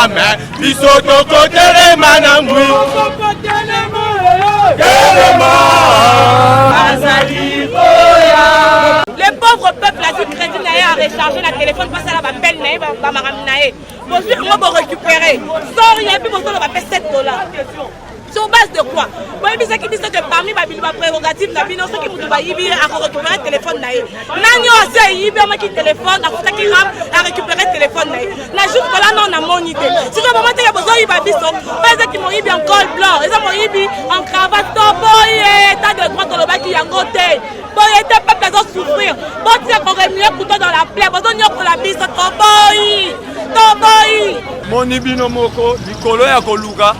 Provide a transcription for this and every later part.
rame bisoto kotere manambui le pauvre peuple a dû crédit à recharger la téléphone parce à la belle naïe va m'amener. Vous pouvez récupérer. Sans rien, puis vous avez 7 $. Sur base de quoi? Moi, je dis que parmi les prérogatives, ceux qui ont récupéré le téléphone. Nani aussi, il y a qui téléphone, à récupérer le téléphone. La juste que là, non, on a mon idée. Si je moment il y a besoin, il va dire ça. Ils m'ont eu en col blanc, ils m'ont eu en cravate, t'as de droit dans le bac qui est en côté. Bon, il était pas besoin de souffrir. Bon, tu sais qu'on aurait mis un couteau dans la plaie. Bon, on y a pour la bise, Toboy. Mon ibino moko, Nicolo ya Koluga.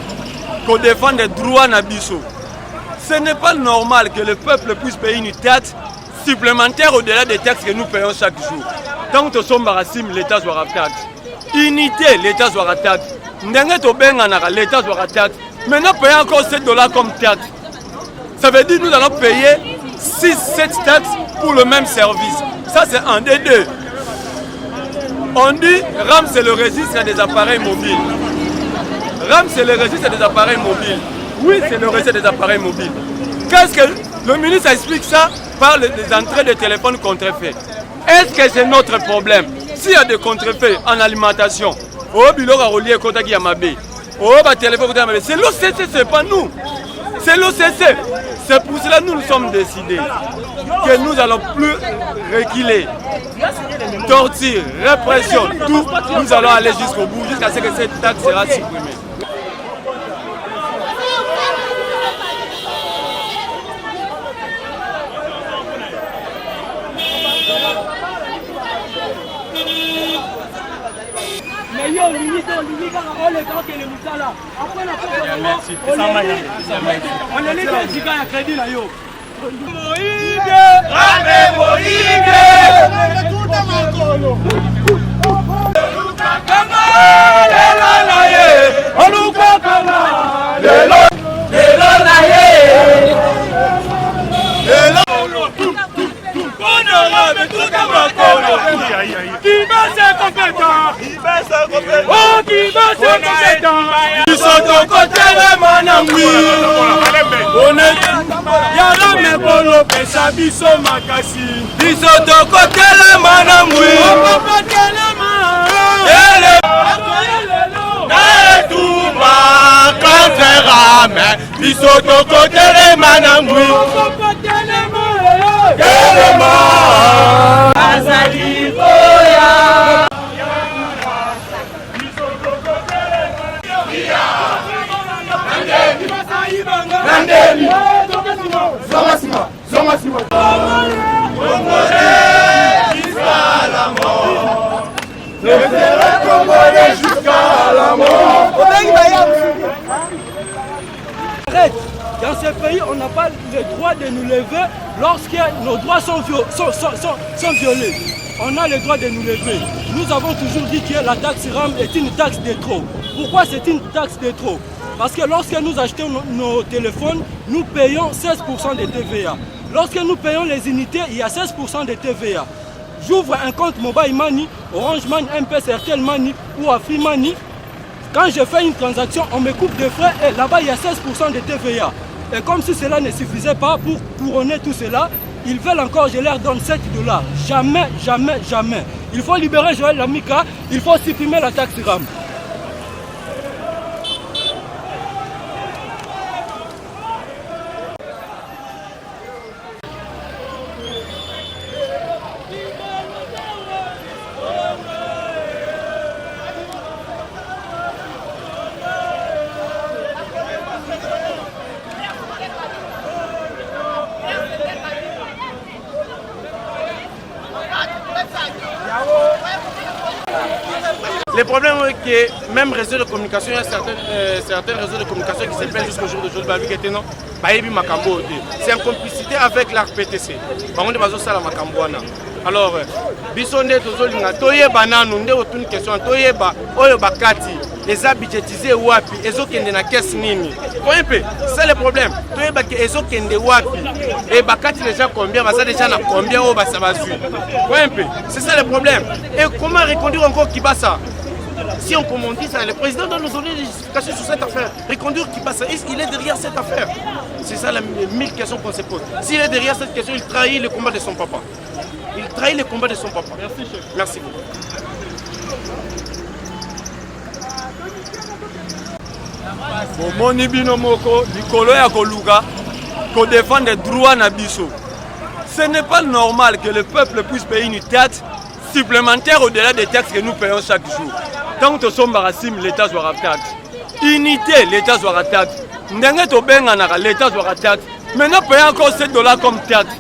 Qu'on défende les droits nabiso. Ce n'est pas normal que le peuple puisse payer une taxe supplémentaire au-delà des taxes que nous payons chaque jour. Tant que nous sommes barassim, l'État doit taxe. Unité, l'État doit taxe. L'État doit taxe. Maintenant, payer encore 7 $ comme taxe. Ça veut dire que nous allons payer 6-7 taxes pour le même service. Ça, c'est un des deux. On dit, RAM, c'est le registre des appareils mobiles. RAM, c'est le registre des appareils mobiles. Oui, c'est le registre des appareils mobiles. Qu'est-ce que le ministre explique ça par les entrées de téléphones contrefaits? Est-ce que c'est notre problème? S'il y a des contrefaits en alimentation, c'est l'OCC, c'est pas nous. C'est l'OCC. C'est pour cela que nous nous sommes décidés que nous n'allons plus reculer. Torture, répression, tout, nous allons aller jusqu'au bout, jusqu'à ce que cette taxe sera supprimée. Biso makasi biso tokotela manamwi naetumba kanzerame biso tokotela manamwi azali koya Nandeli dans ce pays, on n'a pas le droit de nous lever lorsque nos droits sont violés. On a le droit de nous lever. Nous avons toujours dit que la taxe RAM est une taxe de trop. Pourquoi c'est une taxe de trop? Parce que lorsque nous achetons nos téléphones, nous payons 16% de TVA. Lorsque nous payons les unités, il y a 16% de TVA. J'ouvre un compte Mobile Money, Orange Money, MP Airtel Money ou Afri Money. Quand je fais une transaction, on me coupe des frais et là-bas, il y a 16% de TVA. Et comme si cela ne suffisait pas pour couronner tout cela, ils veulent encore, je leur donne 7 $. Jamais, jamais, jamais. Il faut libérer Joël Lamika, il faut supprimer la taxe RAM. Le problème est que même réseau de communication, il y a certains réseaux de communication qui se perdent jusqu'au jour d'aujourd'hui. C'est en complicité avec l'ARPTC. Alors, bisonde tozolinga toyeba nanu nde otuni question toyeba oyo bakati les budgétisés wapi ezokende na caisse nini. C'est le problème. Toyeba ke ezokende wapi et bakati déjà combien basa déjà na combien o basa basu. C'est ça le problème. Et comment reconduire encore Kibasa? Si on commandit ça, le président doit nous donner des justifications sur cette affaire. Reconduire qui passe, il est derrière cette affaire. C'est ça la 1000 questions qu'on se pose. S'il est derrière cette question, il trahit le combat de son papa. Il trahit le combat de son papa. Merci, chef. Merci beaucoup. bomoni bino moko likolo ya koluka ko défendre les droits na biso. Ce n'est pas normal que le peuple puisse payer une taxe supplémentaire au-delà des taxes que nous payons chaque jour. Tant que sommes racisme, l'État soit taxe. Unité, l'État soit taxe. Ndenge to benganaka, l'État soit taxe. Maintenant payer encore $7 comme taxe.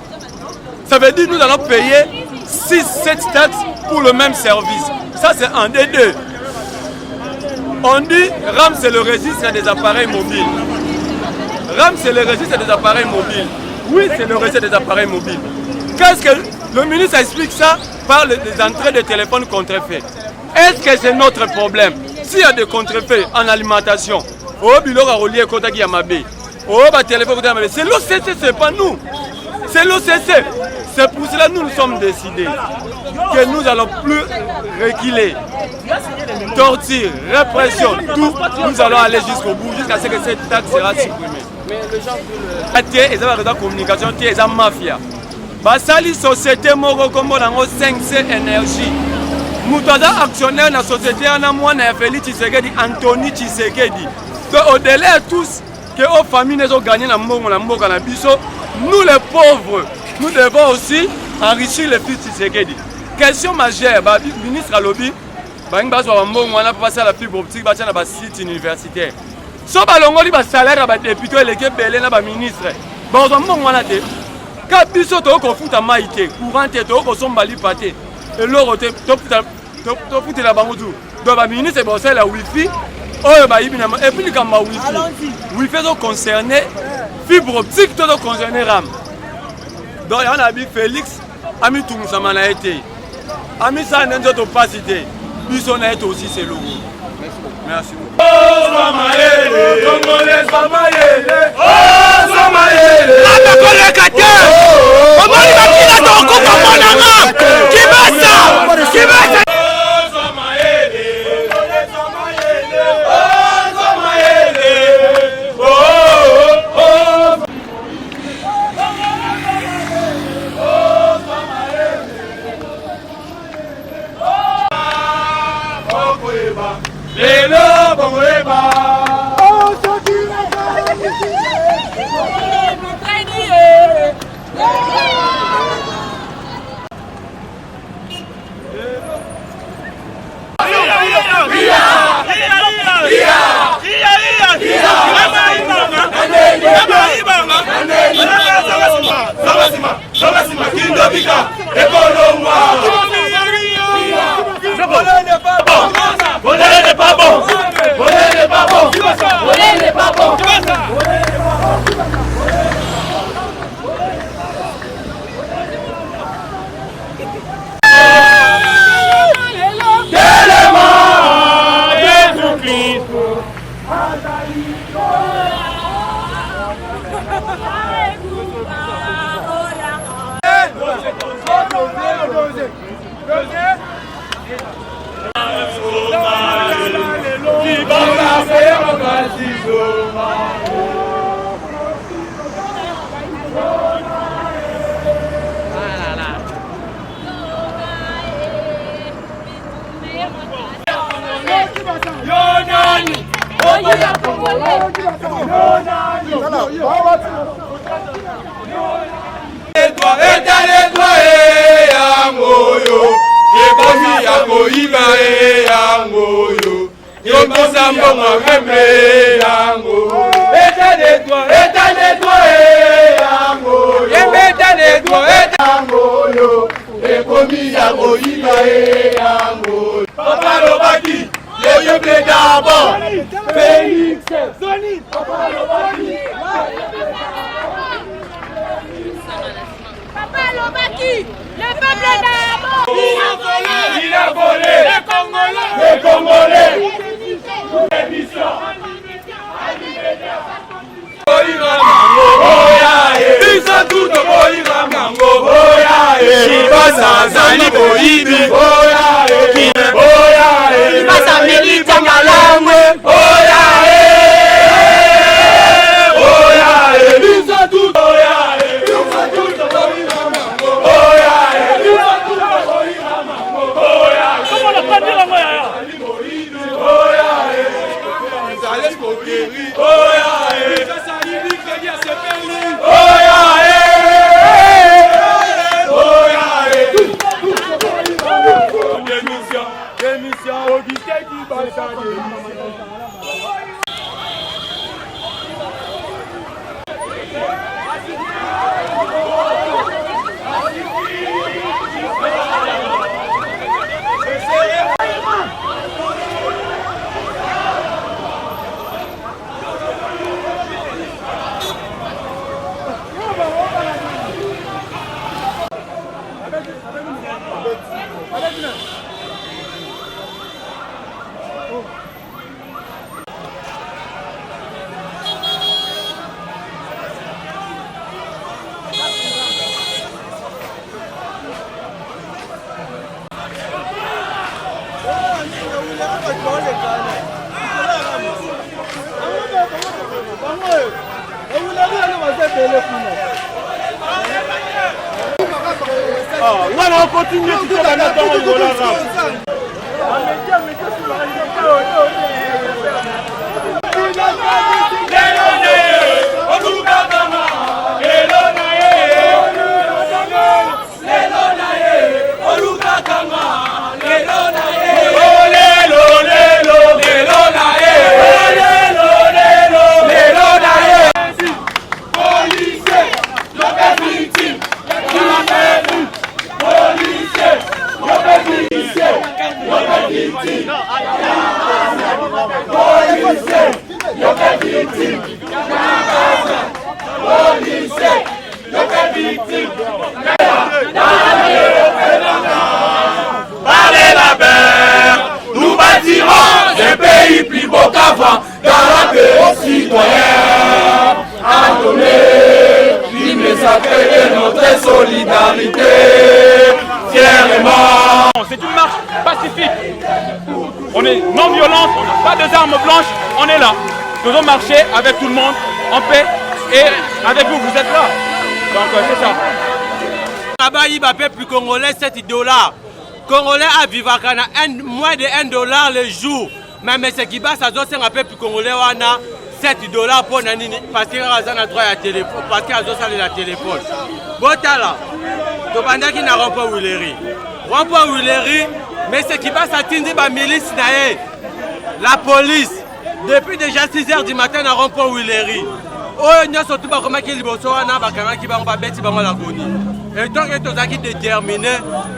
Ça veut dire que nous allons payer 6-7 taxes pour le même service. Ça c'est un des deux. On dit RAM c'est le registre des appareils mobiles. RAM c'est le registre des appareils mobiles. Oui, c'est le registre des appareils mobiles. Qu'est-ce que le ministre explique ça par des entrées de téléphone contrefaits? Est-ce que c'est notre problème? S'il y a des contrefaits en alimentation, c'est l'OCC, c'est pas nous. C'est l'OCC. C'est pour cela que nous nous sommes décidés que nous allons plus reculer. Torture, répression, tout, nous allons aller jusqu'au bout, jusqu'à ce que cette taxe sera supprimée. Mais les gens ils ont la communication, ils ont mafia. Basali société moko kombo nango 5C énergie. Mutada actionnaire na société ana mwana ya Félix Tshisekedi, Anthony Tshisekedi. Au-delà de tous que aux familles ont gagné na mboka na biso, nous les pauvres, nous devons aussi enrichir les fils Tshisekedi. Question majeure, ministre Alobi, bangi bazwa mbongo wana passer à la fibre optique batia na ba site universitaire. So balongoli ba salaire ba député eleke belé na ba ministre. Bazwa mbongo wana te. Ka biso to ko futa maïté, courant te to ko somba li paté. Et l'euro te to futa la bango tout. Do ba ministre bo ça la wifi. Oh ba yibi na et puis kama wifi. Wifi do concerné fibre optique to concerné RAM. Donc on a vu Félix ami tout nous sama na été. Ami ça n'enzo to pas cité. Biso na été aussi c'est logo. Merci beaucoup. Boya, On continue tout ça. Parlez la paix, nous bâtirons un pays plus beau qu'avant, garantir aux citoyens, à donner l'hymne sacré de notre solidarité, fièrement. C'est une marche pacifique. On est non violente, on n'a pas de armes blanches, on est là. Nous devons marcher avec tout le monde en paix et avec vous, vous êtes là. Donc c'est ça. Là-bas, il va payer plus congolais 7 $. Congolais à Vivakana, moins de $1 le jour. Mais ce qui va, ça doit être un peu plus congolais, on a 7 $ pour Nanini, parce qu'il y a un droit à téléphone, parce qu'il y a un téléphone. Bon, là, tu vas qu'il n'a pas Willery. Rempart Willery, mais ce qui va, ça tient la milice, la police. Depuis déjà 6 h du matin, on a Rempart Willery. Oh, nous sommes tous comme qui liboso na bakanga qui va pas bêti bango la goni. Et donc ils sont qui déterminé,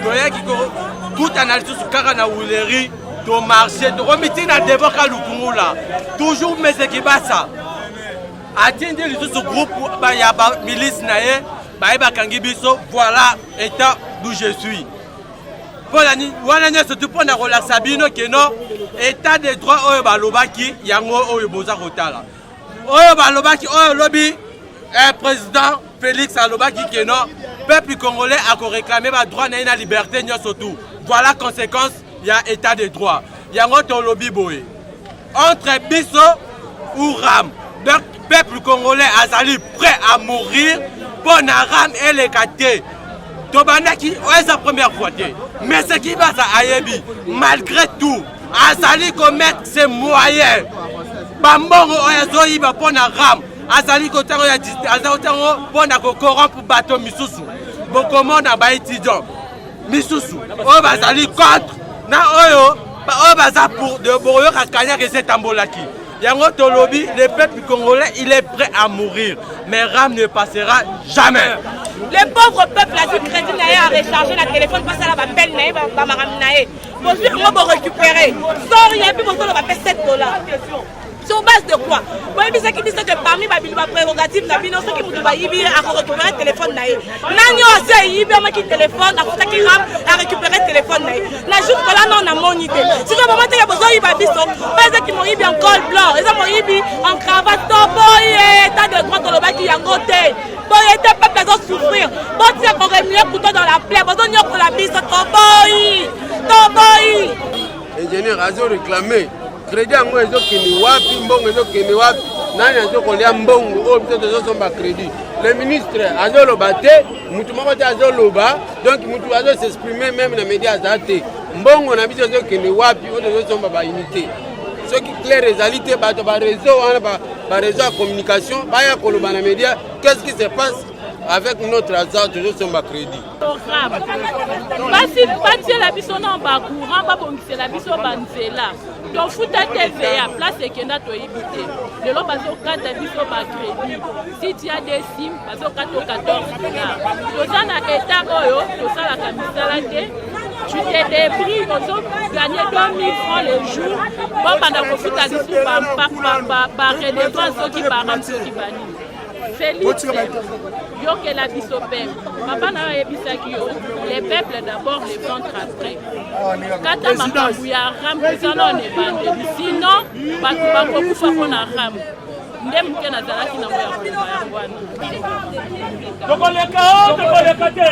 doyen qui tout analyse sur Karana Willery, to marché, to remettre na devant Kalukungula. Toujours mais ce qui va ça. Atteindre les autres groupes ba ya ba milice naé, ba bakangi biso, voilà état d'où je suis. Voilà ni wana nyo surtout pour na relaxa bino keno état de droit oyo ba lobaki yango oyo boza kotala. Oyo balobaki oyo lobby président Félix alobaki que non peuple congolais a réclamé ba droit na liberté surtout. Voilà conséquence il y a état de droit. Yango to lobby boy. Entre biso ou ram. Donc peuple congolais azali prêt à mourir pour na ram et les katé. Tobandaki c'est la première fois. Mais ce qui va ça ayebi malgré tout azali commettre ses moyens. Bambongo oyo iba pona ram azali kotango ya azali pona ko corrompre bato misusu bokomona ba étudiant misusu oyo bazali contre na oyo baza pour de boyo kakanya que c'est tambolaki yango tolobi le peuple congolais il est prêt à mourir mais ram ne passera jamais. Les pauvres peuples a du crédit à recharger la téléphone parce que la belle naïe va m'amener. Pour récupérer. Sans rien, puis on va payer 7 $. Sur base de quoi? Moi, je dis que parmi ma prérogative, ceux qui m'ont dit à récupérer le téléphone. Nani aussi, il y a un téléphone, à récupérer le téléphone. La jour que là, on a mon idée. Si le moment où il y a besoin, il va dire ça. Ils m'ont dit en col blanc, ils m'ont dit en cravate, état de droit dans le bac qui est à côté. Bon, il était peuple doit souffrir. Bon, tu sais qu'on remet le couteau dans la plaie. Bon, on y a pour la bise, tomboy. Ingénieur, a réclamé. Crédit en moi, ils ont wapi, mbongo, ils ont wapi. Nani a kolia mbongo, oh, peut-être ils ont crédit. Le ministre a lobaté, Moutoumako a loba, donc Moutou a s'exprimer même dans les médias azate. Mbongo, on a vu qu'ils ont wapi, ils ont pas unité. Ce qui est clair, réalité, par réseau de communication, dans les médias, qu'est-ce qui se passe avec notre hasard, toujours sur ma crédit. Basi la biso na ba courant ba bongise la biso banzela. To futa TVA place ekenda to ibité. Lelo bazo kata biso ba crédit. Si tu as des SIM bazo kato 14 $. Toza na état oyo to sala ka misala te. Tu te débrouilles, tu gagner 2000 francs le jour. Bon banda ko futa biso ba redevance qui ba ram qui bani. Félix, yo que la biso peuple. Papa na yebisaki yo, les peuples d'abord, les ventres après. Kata makambu ya ram kozana on ebandeli. Sinon, bato bakokufa mpona ram. Nde muke nazalaki nango ya koloba yango wana. Tokoleka te.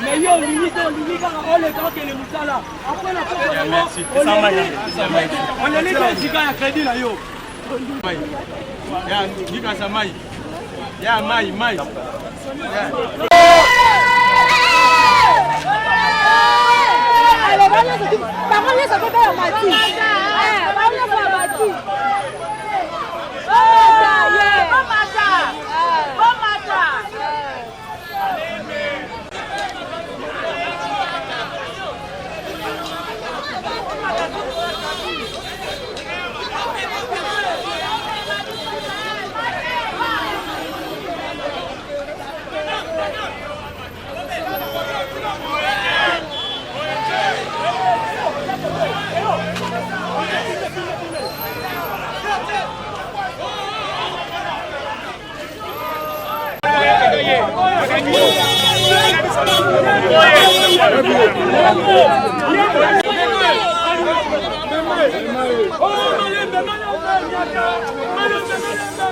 Mais yo, limite, on les grands qui les moussala. Après la on est les gars à crédit là yo. Ya mai.